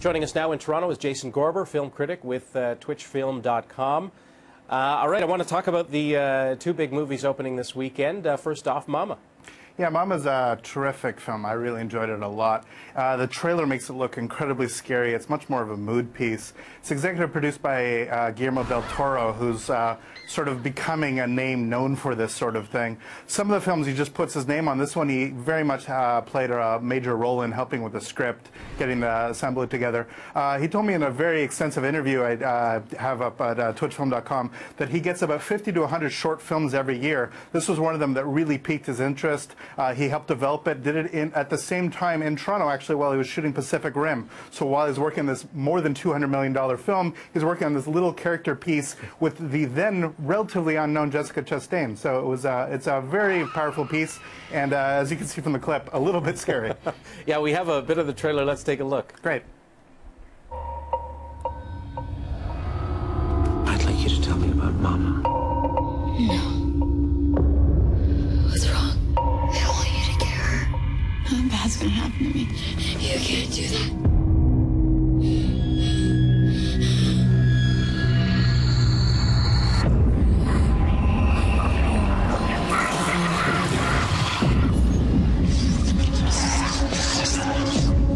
Joining us now in Toronto is Jason Gorber, film critic with twitchfilm.com. All right, I want to talk about the two big movies opening this weekend. First off, Mama. Yeah, Mama's a terrific film. I really enjoyed it a lot. The trailer makes it look incredibly scary. It's much more of a mood piece. It's executive produced by Guillermo Del Toro, who's sort of becoming a name known for this sort of thing. Some of the films he just puts his name on. This one he very much played a major role in helping with the script, getting the assembly together. He told me in a very extensive interview I have up at twitchfilm.com that he gets about 50 to 100 short films every year. This was one of them that really piqued his interest. He helped develop it, did it at the same time in Toronto, actually, while he was shooting Pacific Rim. So while he's working on this more than $200 million film, he's working on this little character piece with the then relatively unknown Jessica Chastain. So it was, it's a very powerful piece, and as you can see from the clip, a little bit scary. Yeah, we have a bit of the trailer. Let's take a look. Great. I'd like you to tell me about Mama. No. What's wrong? I don't want you to get hurt. Nothing bad's gonna happen to me. You can't do that.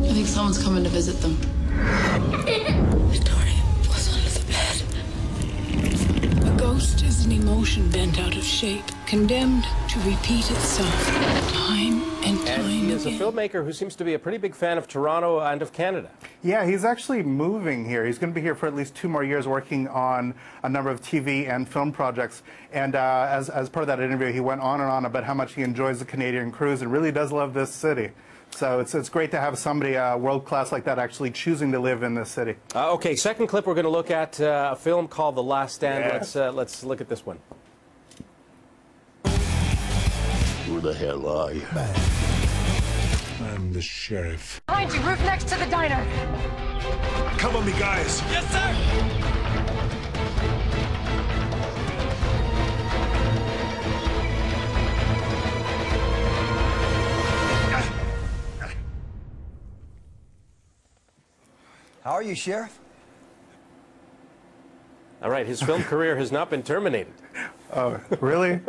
I think someone's coming to visit them. Victoria was under the bed. A ghost is an emotion bent out of shape, condemned to repeat itself time and time And he is a again. filmmaker who seems to be a pretty big fan of Toronto and of Canada. Yeah, he's actually moving here. He's going to be here for at least 2 more years working on a number of TV and film projects. And as part of that interview, he went on and on about how much he enjoys the Canadian cruise and really does love this city. So it's great to have somebody world-class like that actually choosing to live in this city. Okay, second clip, we're going to look at a film called The Last Stand. Yeah. Let's look at this one. Who the hell are you? I'm the sheriff. Behind you, roof next to the diner. Cover me, guys. Yes, sir. How are you, Sheriff? All right, his film career has not been terminated. Oh, really?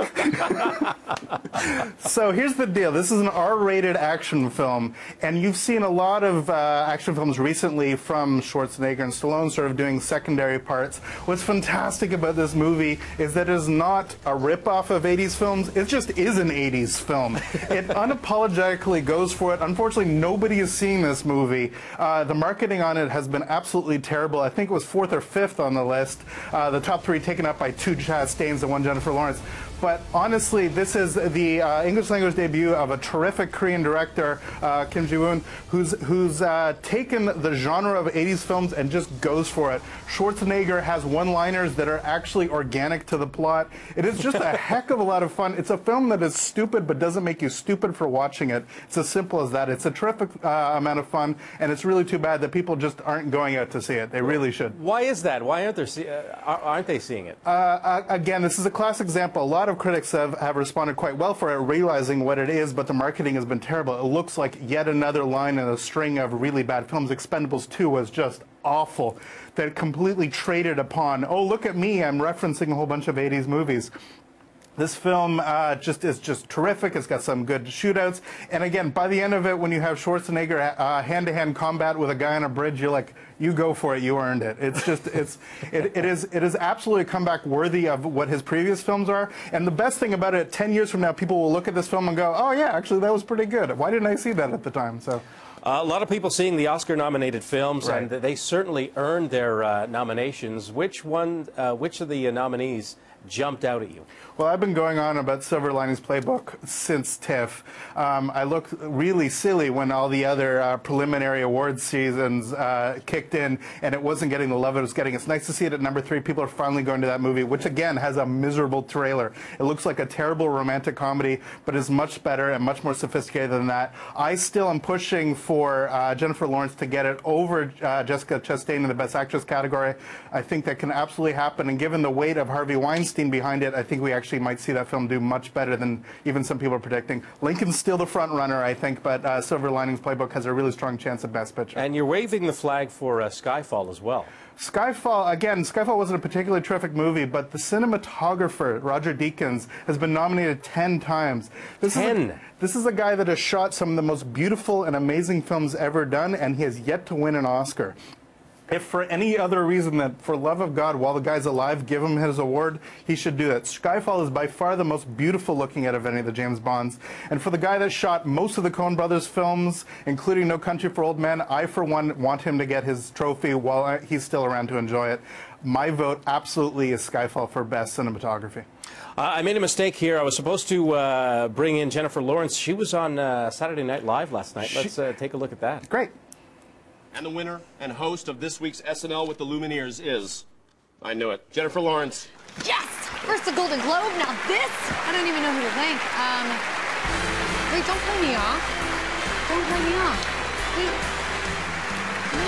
So here's the deal. This is an R-rated action film, and you've seen a lot of action films recently from Schwarzenegger and Stallone sort of doing secondary parts. What's fantastic about this movie is that it is not a rip-off of 80s films. It just is an 80s film. It unapologetically goes for it. Unfortunately, nobody is seeing this movie. The marketing on it has been absolutely terrible. I think it was 4th or 5th on the list. The top 3 taken up by 2 Chastains and 1 Jennifer Lawrence. But honestly, this is the English language debut of a terrific Korean director, Kim Ji-woon, who's taken the genre of 80s films and just goes for it. Schwarzenegger has one-liners that are actually organic to the plot. It is just a heck of a lot of fun. It's a film that is stupid but doesn't make you stupid for watching it. It's as simple as that. It's a terrific amount of fun, and it's really too bad that people just aren't going out to see it. They really should. Why is that? Why aren't they seeing it? Again, this is a classic example. A lot of critics have responded quite well for it, realizing what it is, but the marketing has been terrible. It looks like yet another line in a string of really bad films. Expendables 2 was just awful. That completely traded upon, oh, look at me, I'm referencing a whole bunch of 80s movies. This film is just terrific. It's got some good shootouts. And again, by the end of it, when you have Schwarzenegger hand-to-hand combat with a guy on a bridge, you're like, you go for it, you earned it. It's just, it is absolutely a comeback worthy of what his previous films are. And the best thing about it, 10 years from now, people will look at this film and go, oh yeah, actually that was pretty good. Why didn't I see that at the time? So. A lot of people seeing the Oscar-nominated films, Right. and they certainly earned their nominations. Which of the nominees jumped out at you? Well, I've been going on about Silver Linings Playbook since TIFF. I looked really silly when all the other preliminary awards seasons kicked in and it wasn't getting the love it was getting. It's nice to see it at number 3. People are finally going to that movie, which again has a miserable trailer. It looks like a terrible romantic comedy, but is much better and much more sophisticated than that. I still am pushing for Jennifer Lawrence to get it over Jessica Chastain in the Best Actress category. I think that can absolutely happen, and given the weight of Harvey Weinstein Weinstein behind it, I think we actually might see that film do much better than even some people are predicting. Lincoln's still the front runner, I think, but Silver Linings Playbook has a really strong chance of Best Picture. And you're waving the flag for Skyfall as well. Skyfall wasn't a particularly terrific movie, but the cinematographer, Roger Deakins, has been nominated 10 times. This is a guy that has shot some of the most beautiful and amazing films ever done, and he has yet to win an Oscar. If for any other reason that, for love of God, while the guy's alive, give him his award, he should do that. Skyfall is by far the most beautiful looking out of any of the James Bonds. And for the guy that shot most of the Coen Brothers films, including No Country for Old Men, I, for one, want him to get his trophy while he's still around to enjoy it. My vote absolutely is Skyfall for Best Cinematography. I made a mistake here. I was supposed to bring in Jennifer Lawrence. She was on Saturday Night Live last night. Let's take a look at that. Great. And the winner and host of this week's SNL with the Lumineers is, I knew it, Jennifer Lawrence. Yes! First the Golden Globe, now this? I don't even know who to thank. Wait, don't play me off. Don't play me off. Wait.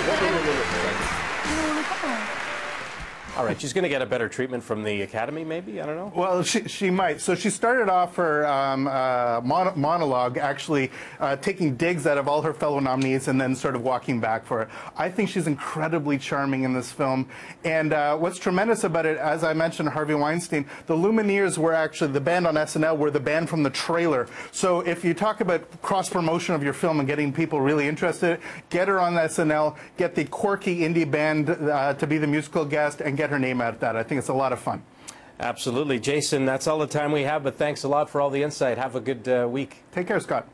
I don't want to go. All right, she's going to get a better treatment from the Academy, maybe? I don't know. Well, she might. So she started off her monologue actually taking digs out of all her fellow nominees and then sort of walking back for it. I think she's incredibly charming in this film. And what's tremendous about it, as I mentioned, Harvey Weinstein, the Lumineers were actually, the band on SNL were the band from the trailer. So if you talk about cross-promotion of your film and getting people really interested, get her on SNL, get the quirky indie band to be the musical guest, and get her name out of that. I think it's a lot of fun. Absolutely. Jason, that's all the time we have, but thanks a lot for all the insight. Have a good week. Take care, Scott.